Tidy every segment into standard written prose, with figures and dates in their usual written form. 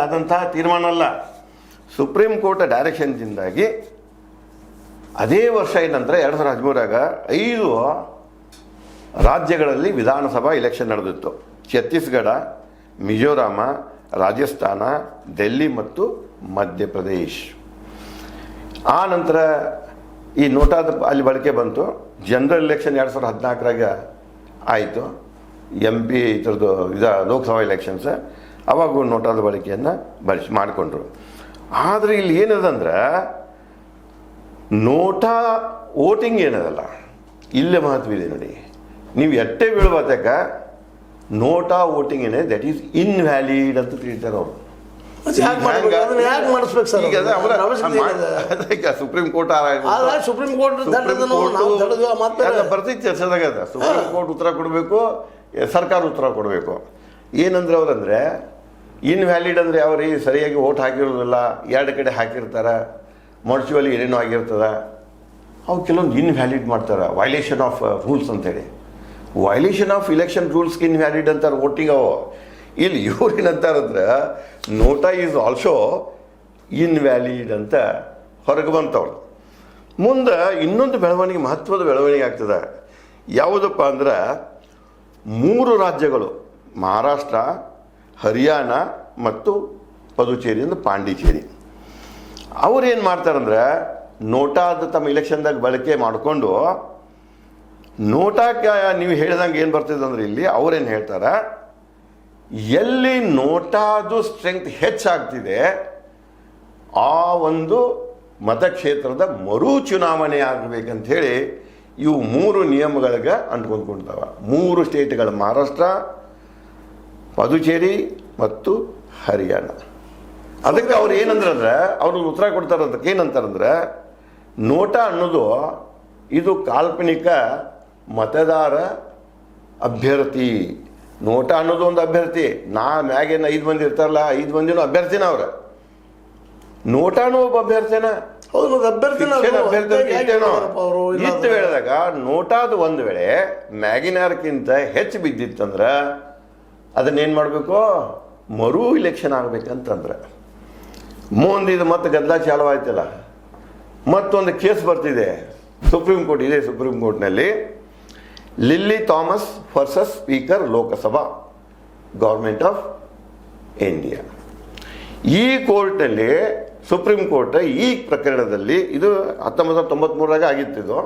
ಆದಂತಹ ತೀರ್ಮಾನ ಅಲ್ಲ. ಸುಪ್ರೀಂ ಕೋರ್ಟ್ ಡೈರೆಕ್ಷನ್ದಿಂದಾಗಿ ಅದೇ ವರ್ಷ ನಂತರ 2013 5 ರಾಜ್ಯಗಳಲ್ಲಿ ವಿಧಾನಸಭಾ ಎಲೆಕ್ಷನ್ ನಡೆದಿತ್ತು. ಛತ್ತೀಸ್ಗಢ, ಮಿಜೋರಾಮ, ರಾಜಸ್ಥಾನ, ಡೆಲ್ಲಿ ಮತ್ತು ಮಧ್ಯಪ್ರದೇಶ್. ಆ ನಂತರ ಈ ನೋಟಾದ ಅಲ್ಲಿ ಬಳಕೆ ಬಂತು. ಜನರಲ್ ಎಲೆಕ್ಷನ್ 2014 ಆಯಿತು. MP ಇದ್ರದ್ದು ಲೋಕಸಭಾ ಎಲೆಕ್ಷನ್ಸ್, ಅವಾಗೂ ನೋಟಾದ ಬಳಕೆಯನ್ನು ಮಾಡಿಕೊಂಡ್ರು. ಆದರೆ ಇಲ್ಲಿ ಏನದಂದ್ರೆ ನೋಟಾ ವೋಟಿಂಗ್ ಏನದಲ್ಲ, ಇಲ್ಲೇ ಮಹತ್ವ ಇದೆ ನೋಡಿ. ನೀವು ಎಟ್ಟೆ ಬೀಳ್ಬತ್ತಕ ನೋಟಾ ವೋಟಿಂಗ್ ಏನೇ ದಟ್ ಈಸ್ ಇನ್ವ್ಯಾಲಿಡ್ ಅಂತ ತಿಳಿತಾರೆ ಅವರು. ಸುಪ್ರೀಂ ಕೋರ್ಟ್ ಬರ್ತಿತ್ತು ಚರ್ಚೆದಾಗ. ಸುಪ್ರೀಂ ಕೋರ್ಟ್ ಉತ್ತರ ಕೊಡಬೇಕು, ಸರ್ಕಾರ ಉತ್ತರ ಕೊಡಬೇಕು. ಏನಂದ್ರೆ ಅವ್ರಂದ್ರೆ ಇನ್ವ್ಯಾಲಿಡ್ ಅಂದರೆ ಅವ್ರಿ ಸರಿಯಾಗಿ ವೋಟ್ ಹಾಕಿರೋದಿಲ್ಲ, 2 ಕಡೆ ಹಾಕಿರ್ತಾರೆ, ಮರ್ಚುವಲಿ ಏನೇನೋ ಆಗಿರ್ತದ, ಅವು ಕೆಲವೊಂದು ಇನ್ವ್ಯಾಲಿಡ್ ಮಾಡ್ತಾರೆ. ವೈಲೇಷನ್ ಆಫ್ ರೂಲ್ಸ್ ಅಂತೇಳಿ, ವೈಲೇಷನ್ ಆಫ್ ಇಲೆಕ್ಷನ್ ರೂಲ್ಸ್ಗೆ ಇನ್ವ್ಯಾಲಿಡ್ ಅಂತಾರೆ ವೋಟಿಂಗ್. ಅವು ಇಲ್ಲಿ ಇವ್ರು ಏನಂತಾರಂದ್ರೆ ನೋಟಾ ಈಸ್ ಆಲ್ಸೋ ಇನ್ವ್ಯಾಲಿಡ್ ಅಂತ ಹೊರಗೆ ಬಂತವ್ರು. ಮುಂದೆ ಇನ್ನೊಂದು ಬೆಳವಣಿಗೆ, ಮಹತ್ವದ ಬೆಳವಣಿಗೆ ಆಗ್ತದೆ. ಯಾವುದಪ್ಪ ಅಂದ್ರೆ 3 ರಾಜ್ಯಗಳು, ಮಹಾರಾಷ್ಟ್ರ, ಹರಿಯಾಣ ಮತ್ತು ಪದುಚೇರಿ ಅಂದ್ರೆ ಪಾಂಡಿಚೇರಿ, ಅವ್ರೇನು ಮಾಡ್ತಾರಂದ್ರೆ ನೋಟಾದ ತಮ್ಮ ಇಲೆಕ್ಷನ್ದಾಗ ಬಳಕೆ ಮಾಡಿಕೊಂಡು ನೋಟಾಕ್ಕೆ ನೀವು ಹೇಳಿದಂಗೆ ಏನು ಬರ್ತಿದೆ ಅಂದ್ರೆ ಇಲ್ಲಿ ಅವ್ರೇನು ಹೇಳ್ತಾರೆ, ಎಲ್ಲಿ ನೋಟಾದು ಸ್ಟ್ರೆಂತ್ ಹೆಚ್ಚಾಗ್ತಿದೆ ಆ ಒಂದು ಮತಕ್ಷೇತ್ರದ ಮರು ಚುನಾವಣೆ ಆಗಬೇಕಂತ ಹೇಳಿ ಇವು 3 ನಿಯಮಗಳಿಗೆ ಅಂಟ್ಕೊಂಡ್ಕೊಳ್ತಾವ. 3 ಸ್ಟೇಟ್ಗಳು, ಮಹಾರಾಷ್ಟ್ರ, ಪದುಚೇರಿ ಮತ್ತು ಹರಿಯಾಣ. ಅದಕ್ಕೆ ಅವ್ರು ಏನಂದ್ರೆ ಅವರು ಉತ್ತರ ಕೊಡ್ತಾರೆ. ಅದಕ್ಕೆ ಏನಂತಾರಂದ್ರೆ ನೋಟಾ ಅನ್ನೋದು ಇದು ಕಾಲ್ಪನಿಕ ಮತದಾರ ಅಭ್ಯರ್ಥಿ. ನೋಟಾ ಅನ್ನೋದು ಒಂದು ಅಭ್ಯರ್ಥಿ. ಮ್ಯಾಗೇನು 5 ಮಂದಿ ಇರ್ತಾರಲ್ಲ, 5 ಮಂದಿನೂ ಅಭ್ಯರ್ಥಿನ ಅವ್ರ. ನೋಟಾನು ಒಬ್ಬ ಅಭ್ಯರ್ಥಿನ. ಇತ್ತು ಹೇಳಿದಾಗ ನೋಟಾದ ಒಂದು ವೇಳೆ ಮ್ಯಾಗಿನಾರ್ಕ್ಕಿಂತ ಹೆಚ್ಚು ಬಿದ್ದಿತ್ತಂದ್ರೆ ಅದನ್ನೇನು ಮಾಡಬೇಕು, ಮರು ಇಲೆಕ್ಷನ್ ಆಗ್ಬೇಕಂತಂದ್ರೆ. ಮುಂದಿದು ಮತ್ತೆ ಗದ್ದಲ ಚಾಲು ಆಯ್ತಲ್ಲ, ಮತ್ತೊಂದು ಕೇಸ್ ಬರ್ತಿದೆ ಸುಪ್ರೀಂ ಕೋರ್ಟ್. ಇದೆ ಸುಪ್ರೀಂ ಕೋರ್ಟ್ನಲ್ಲಿ lily Thomas versus speaker Lok Sabha, government of India. ಈ ಕೋರ್ಟ್ನಲ್ಲಿ ಸುಪ್ರೀಂ ಕೋರ್ಟ್ ಈ ಪ್ರಕರಣದಲ್ಲಿ, ಇದು 1993 ಆಗಿತ್ತಿದು,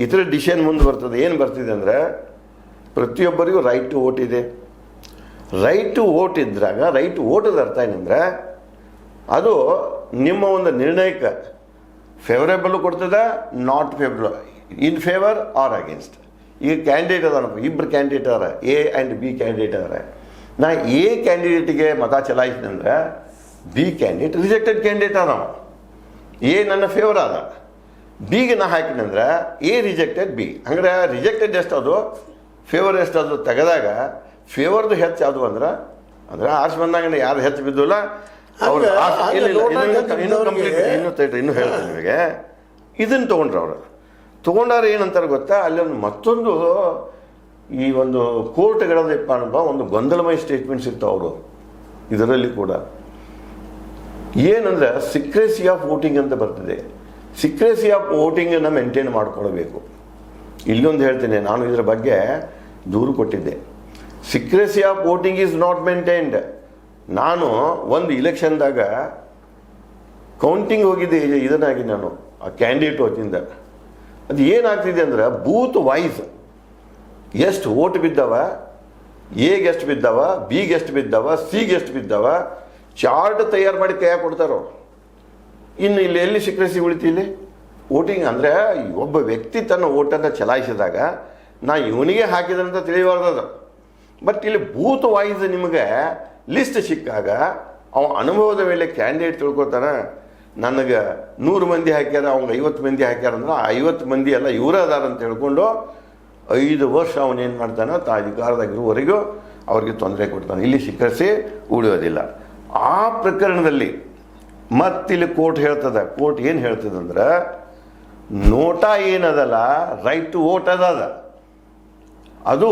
ಇತರ ಡಿಸಿಷನ್ ಮುಂದೆ ಬರ್ತದೆ. ಏನು ಬರ್ತಿದೆ ಅಂದರೆ ಪ್ರತಿಯೊಬ್ಬರಿಗೂ ರೈಟ್ ಟು ವೋಟ್ ಇದೆ. ರೈಟ್ ಟು ವೋಟ್ ಇದ್ದಾಗ ರೈಟ್ ಟು ವೋಟದ ಅರ್ಥ ಏನಂದ್ರೆ ಅದು ನಿಮ್ಮ ಒಂದು ನಿರ್ಣಯಕ್ಕೆ ಫೇವರೇಬಲ್ ಕೊಡ್ತದೆ, not favourable, in favour or against. ಈಗ ಕ್ಯಾಂಡಿಡೇಟ್ ಅದಾನಪ್ಪ, 2 ಕ್ಯಾಂಡಿಡೇಟ್ ಅದಾರ, A ಆ್ಯಂಡ್ B ಕ್ಯಾಂಡಿಡೇಟ್ ಅದಾರ. ನಾ A ಕ್ಯಾಂಡಿಡೇಟಿಗೆ ಮತ ಚಲಾಯಿಸಿದಂದ್ರೆ B ಕ್ಯಾಂಡಿಡೇಟ್ ರಿಜೆಕ್ಟೆಡ್ ಕ್ಯಾಂಡಿಡೇಟ್ ಅದಾವ. A ನನ್ನ ಫೇವರ್ ಅದ, Bಗೆ ನಾ ಹಾಕಿನಂದ್ರೆ A ರಿಜೆಕ್ಟೆಡ್ B. ಹಂಗಾರೆ ರಿಜೆಕ್ಟೆಡ್ ಎಷ್ಟದು, ಫೇವರ್ ಎಷ್ಟದು ತೆಗೆದಾಗ ಫೇವರ್ದು ಹೆಚ್ಚು ಯಾವುದು ಅಂದ್ರೆ ಆರ್ಸ್ ಬಂದಾಗ ಯಾರು ಹೆಚ್ಚು ಬಿದ್ದಿಲ್ಲ ಅವ್ರು. ಇನ್ನೂ ಹೇಳ್ತೀನಿ ನಿಮಗೆ. ಇದನ್ನು ತೊಗೊಂಡ್ರು ಅವರು. ತೊಗೊಂಡಾರೆ ಏನಂತಾರೆ ಗೊತ್ತಾ, ಅಲ್ಲೊಂದು ಮತ್ತೊಂದು ಈ ಒಂದು ಕೋರ್ಟ್ಗಳದಪ್ಪ ಅನ್ನೋ ಒಂದು ಗೊಂದಲಮಯ ಸ್ಟೇಟ್ಮೆಂಟ್ಸ್ ಇರ್ತಾವೆ ಅವರು ಇದರಲ್ಲಿ ಕೂಡ. ಏನಂದ್ರೆ ಸೀಕ್ರೆಸಿ ಆಫ್ ವೋಟಿಂಗ್ ಅಂತ ಬರ್ತದೆ. ಸೀಕ್ರೆಸಿ ಆಫ್ ವೋಟಿಂಗನ್ನು ಮೇಂಟೈನ್ ಮಾಡ್ಕೊಳ್ಬೇಕು. ಇಲ್ಲೊಂದು ಹೇಳ್ತೀನಿ, ನಾನು ಇದರ ಬಗ್ಗೆ ದೂರು ಕೊಟ್ಟಿದ್ದೆ. Secrecy of voting is not maintained. ನಾನು ಒಂದು ಇಲೆಕ್ಷನ್ದಾಗ ಕೌಂಟಿಂಗ್ ಹೋಗಿದ್ದೆ, ಇದನ್ನಾಗಿ ನಾನು ಆ ಕ್ಯಾಂಡಿಡೇಟ್ ವತಿಯಿಂದ. ಅದು ಏನಾಗ್ತಿದೆ ಅಂದ್ರೆ ಬೂತ್ ವೈಸ್ ಎಷ್ಟು ವೋಟ್ ಬಿದ್ದಾವ, ಎಗೆ ಎಷ್ಟು ಬಿದ್ದಾವ, ಬಿಗೆ ಎಷ್ಟು ಬಿದ್ದಾವ, ಸಿಗೆ ಎಷ್ಟು ಬಿದ್ದಾವ, ಚಾರ್ಟ್ ತಯಾರು ಮಾಡಿ ಕೈಯಾಗ ಕೊಡ್ತಾರೋ. ಇನ್ನು ಇಲ್ಲಿ ಎಲ್ಲಿ ಸೀಕ್ರೆಸಿ ಉಳಿತಿ ಇಲ್ಲಿ ವೋಟಿಂಗ್ ಅಂದರೆ ಒಬ್ಬ ವ್ಯಕ್ತಿ ತನ್ನ ವೋಟನ್ನು ಚಲಾಯಿಸಿದಾಗ ನಾ ಇವನಿಗೆ ಹಾಕಿದಂತ ತಿಳಿಬಾರ್ದದ. ಬಟ್ ಇಲ್ಲಿ ಬೂತ್ ವೈಸ್ ನಿಮಗೆ ಲಿಸ್ಟ್ ಸಿಕ್ಕಾಗ ಅವ ಅನುಭವದ ಮೇಲೆ ಕ್ಯಾಂಡಿಡೇಟ್ ತಿಳ್ಕೊತಾನೆ, ನನಗೆ 100 ಮಂದಿ ಹಾಕ್ಯಾರ, ಅವ್ನಿಗೆ 50 ಮಂದಿ ಹಾಕ್ಯಾರ ಅಂದ್ರೆ 50 ಮಂದಿ ಎಲ್ಲ ಇವರೇ ಅದಾರ ಅಂತ ಹೇಳ್ಕೊಂಡು 5 ವರ್ಷ ಅವನೇನು ಮಾಡ್ತಾನೆ, ಅಧಿಕಾರದಾಗಿರುವವರೆಗೂ ಅವ್ರಿಗೆ ತೊಂದರೆ ಕೊಡ್ತಾನೆ. ಇಲ್ಲಿ ಸೀಕ್ರೆಸಿ ಉಳಿಯೋದಿಲ್ಲ. ಆ ಪ್ರಕರಣದಲ್ಲಿ ಮತ್ತಿಲ್ಲಿ ಕೋರ್ಟ್ ಹೇಳ್ತದ. ಕೋರ್ಟ್ ಏನು ಹೇಳ್ತದಂದ್ರೆ ನೋಟಾ ಏನದಲ್ಲ, ರೈಟ್ ಟು ವೋಟ್ ಅದ, ಅದು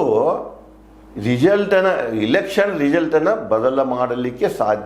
ರಿಸಲ್ಟನ್ನು, ಇಲೆಕ್ಷನ್ ರಿಸಲ್ಟನ್ನು ಬದಲು ಮಾಡಲಿಕ್ಕೆ ಸಾಧ್ಯ